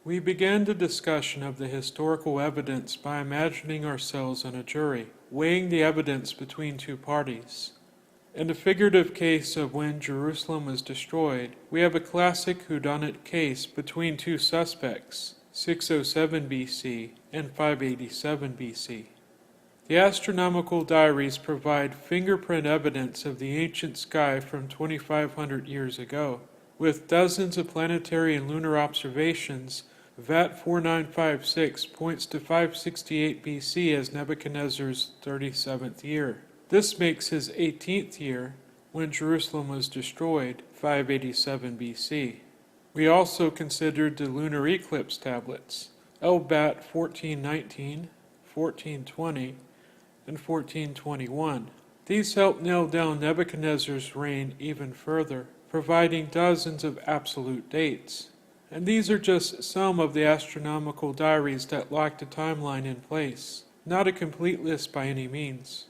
We began the discussion of the historical evidence by imagining ourselves in a jury, weighing the evidence between two parties. In the figurative case of when Jerusalem was destroyed, we have a classic whodunit case between two suspects, 607 BC and 587 BC. The astronomical diaries provide fingerprint evidence of the ancient sky from 2,500 years ago. With dozens of planetary and lunar observations, VAT 4956 points to 568 BC as Nebuchadnezzar's 37th year. This makes his 18th year, when Jerusalem was destroyed, 587 BC. We also considered the lunar eclipse tablets, LBAT 1419, 1420, and 1421. These help nail down Nebuchadnezzar's reign even further, providing dozens of absolute dates. And these are just some of the astronomical diaries that lock the timeline in place, not a complete list by any means.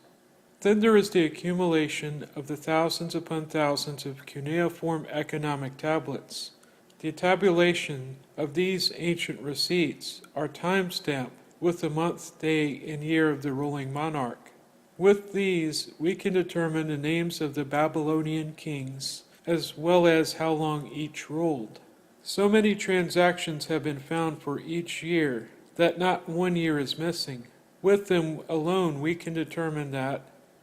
Then there is the accumulation of the thousands upon thousands of cuneiform economic tablets. The tabulation of these ancient receipts are time-stamped with the month, day, and year of the ruling monarch. With these, we can determine the names of the Babylonian kings, as well as how long each ruled. So many transactions have been found for each year that not one year is missing. With them alone, we can determine that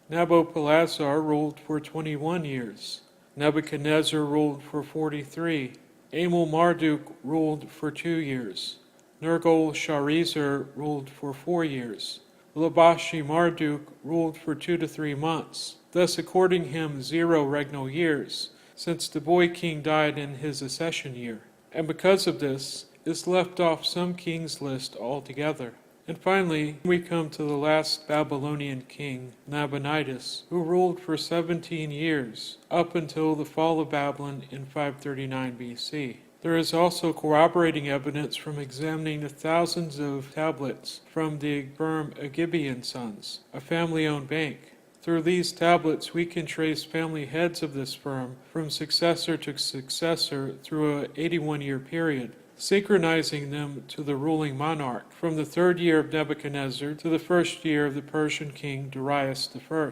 Nabopolassar ruled for 21 years, Nebuchadnezzar ruled for 43, Amel-Marduk ruled for 2 years, Nergal-Sharezer ruled for 4 years, Labashi-Marduk ruled for 2 to 3 months, thus according him 0 regnal years, since the boy king died in his accession year, and because of this, is left off some king's list altogether. And finally, we come to the last Babylonian king, Nabonidus, who ruled for 17 years, up until the fall of Babylon in 539 BC. There is also corroborating evidence from examining the thousands of tablets from the firm Agibean Sons, a family-owned bank. Through these tablets, we can trace family heads of this firm from successor to successor through an 81-year period, synchronizing them to the ruling monarch, from the 3rd year of Nebuchadnezzar to the 1st year of the Persian king Darius I.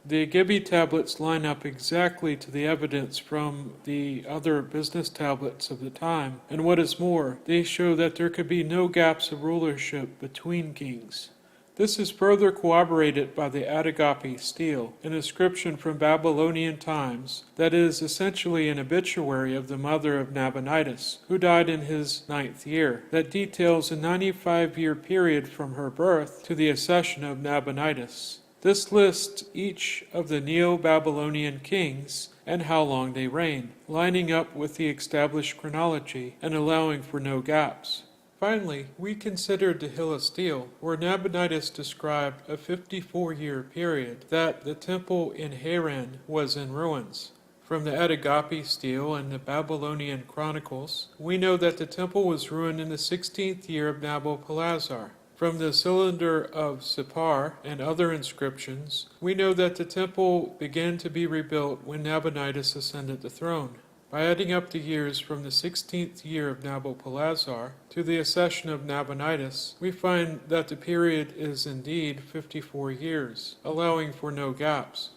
The Agibi tablets line up exactly to the evidence from the other business tablets of the time, and what is more, they show that there could be no gaps of rulership between kings. This is further corroborated by the Atagapi stele, an inscription from Babylonian times that is essentially an obituary of the mother of Nabonidus, who died in his 9th year, that details a 95-year period from her birth to the accession of Nabonidus. This lists each of the Neo-Babylonian kings and how long they reigned, lining up with the established chronology and allowing for no gaps. Finally, we considered the Hill of Steel, where Nabonidus described a 54-year period that the temple in Haran was in ruins. From the Atagapi stele and the Babylonian chronicles, we know that the temple was ruined in the 16th year of Nabopolassar. From the cylinder of Sippar and other inscriptions, we know that the temple began to be rebuilt when Nabonidus ascended the throne. By adding up the years from the 16th year of Nabopolassar to the accession of Nabonidus, we find that the period is indeed 54 years, allowing for no gaps.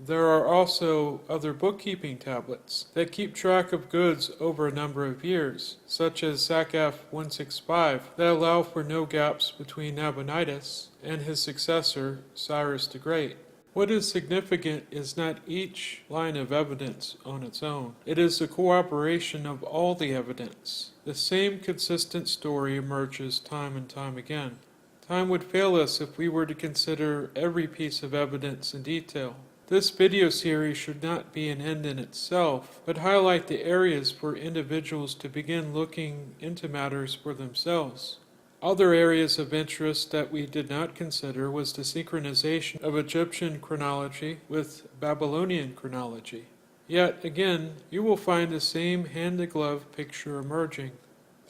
There are also other bookkeeping tablets that keep track of goods over a number of years, such as Sakaf 165, that allow for no gaps between Nabonidus and his successor, Cyrus the Great. What is significant is not each line of evidence on its own. It is the corroboration of all the evidence. The same consistent story emerges time and time again. Time would fail us if we were to consider every piece of evidence in detail. This video series should not be an end in itself, but highlight the areas for individuals to begin looking into matters for themselves. Other areas of interest that we did not consider was the synchronization of Egyptian chronology with Babylonian chronology. Yet again, you will find the same hand-to-glove picture emerging.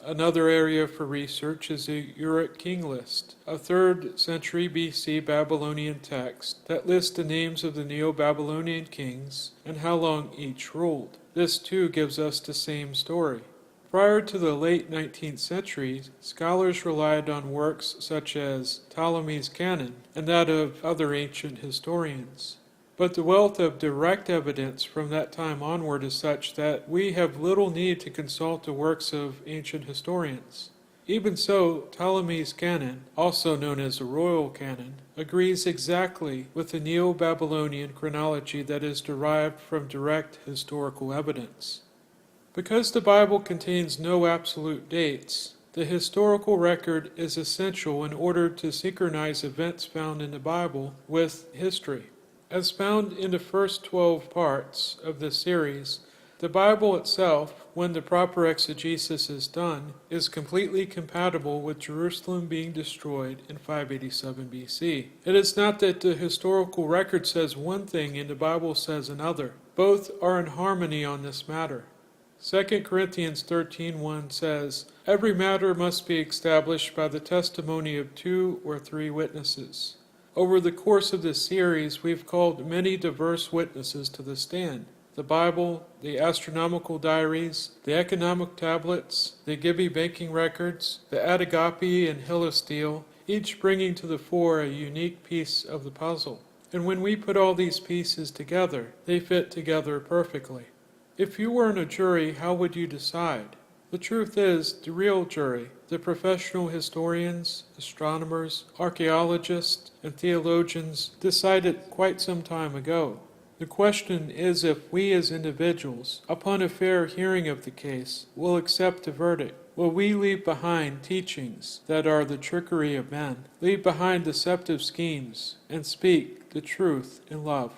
Another area for research is the Uruk King List, a 3rd century BC Babylonian text that lists the names of the Neo-Babylonian kings and how long each ruled. This too gives us the same story. Prior to the late 19th century, scholars relied on works such as Ptolemy's canon and that of other ancient historians. But the wealth of direct evidence from that time onward is such that we have little need to consult the works of ancient historians. Even so, Ptolemy's canon, also known as the royal canon, agrees exactly with the Neo-Babylonian chronology that is derived from direct historical evidence. Because the Bible contains no absolute dates, the historical record is essential in order to synchronize events found in the Bible with history. As found in the first 12 parts of this series, the Bible itself, when the proper exegesis is done, is completely compatible with Jerusalem being destroyed in 587 BC. It is not that the historical record says one thing and the Bible says another. Both are in harmony on this matter. 2 Corinthians 13:1 says, "Every matter must be established by the testimony of 2 or 3 witnesses." Over the course of this series, we've called many diverse witnesses to the stand. The Bible, the astronomical diaries, the economic tablets, the Gibeah banking records, the Agape and Hillesteel, each bringing to the fore a unique piece of the puzzle. And when we put all these pieces together, they fit together perfectly. If you were in a jury, how would you decide? The truth is, the real jury, the professional historians, astronomers, archaeologists, and theologians, decided quite some time ago. The question is if we as individuals, upon a fair hearing of the case, will accept the verdict. Will we leave behind teachings that are the trickery of men, leave behind deceptive schemes, and speak the truth in love?